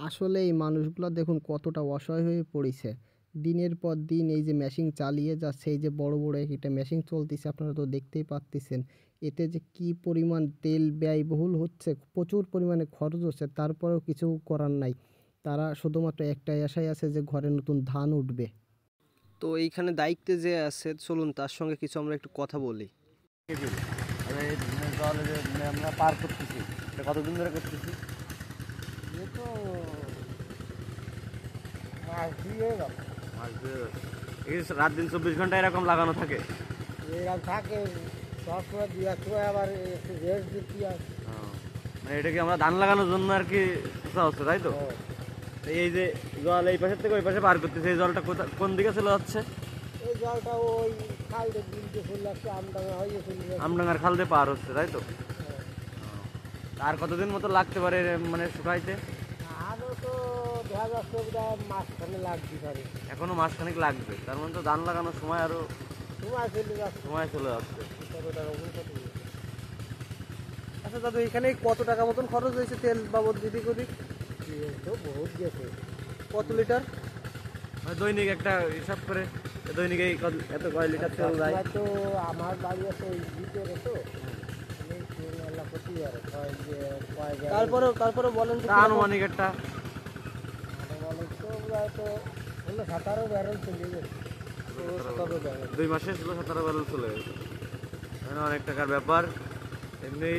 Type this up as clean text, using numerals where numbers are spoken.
আসলে এই মানুষগুলা দেখুন কতটা অসহায় হয়ে পড়েছে। দিনের পর দিন এই যে মেশিন চালিয়ে যাচ্ছে, এই যে বড়, বড় একটা মেশিন চলতেছে আপনারা তো দেখতেই পারতেছেন। এতে যে কি পরিমাণ তেল ব্যয়বহুল হচ্ছে, প্রচুর পরিমাণে খরচ হচ্ছে, তারপরেও কিছু করার নাই। তারা শুধুমাত্র একটাই আশায় আছে যে ঘরে নতুন ধান উঠবে। তো এইখানে দায়িত্বে যে আছে চলুন তার সঙ্গে কিছু আমরা একটু কথা বলি। জল আমরা পার করতেছি, এটা কতদিন ধরে করতেছি? এ তো মাস দিয়ে গেল। মাস ধরে এই রাত দিন 24 ঘন্টা এরকম লাগানো থাকে। এরকম থাকে সবসময় দু এক সময় আবার একটু রেস্ট দিচ্ছি আর মানে এটা কি আমরা ধান লাগানোর জন্য আর কি শোষা হচ্ছে, তাই তো? এই যে জল এই পাশের থেকে ওই পাশে পার করতেছে, এই জলটা কোন দিকে চলে যাচ্ছে? এই জলটা ওই খালটা দিনকে চলে যাচ্ছে, আমডাঙা হয়ে চলে যাচ্ছে। আমডাঙ্গার খাল দিয়ে পার হচ্ছে, তাই তো? আর কতদিন মতো লাগতে পারে মানে শুকাইতে? আরও তো দেখা যাচ্ছে মাঝখানে লাগতে পারে। এখনো মাসখানেক লাগবে, তার মানে তো ধান লাগানোর সময় আরো সময় চলে যাচ্ছে। সময় চলে যাচ্ছে। আচ্ছা দাদু, এখানে কত টাকা মতন খরচ হয়েছে তেল বাবদ দিদি কদিক? তো বহুত গেছে। কত লিটার? মানে দৈনিক একটা হিসাব করে দৈনিক এই এত কয় লিটার তেল যায়? তো আমার বাড়ি আছে ওই ভিতরে তো আমি তেল করতে পারে তারপরে বলেন যে আনুমানিক একটা বলে তো প্রায় তো হলো 17 ব্যারেল চলে গেছে। 2 মাসে 17 ব্যারেল চলে গেছে। অনেক টাকার ব্যাপার এমনি।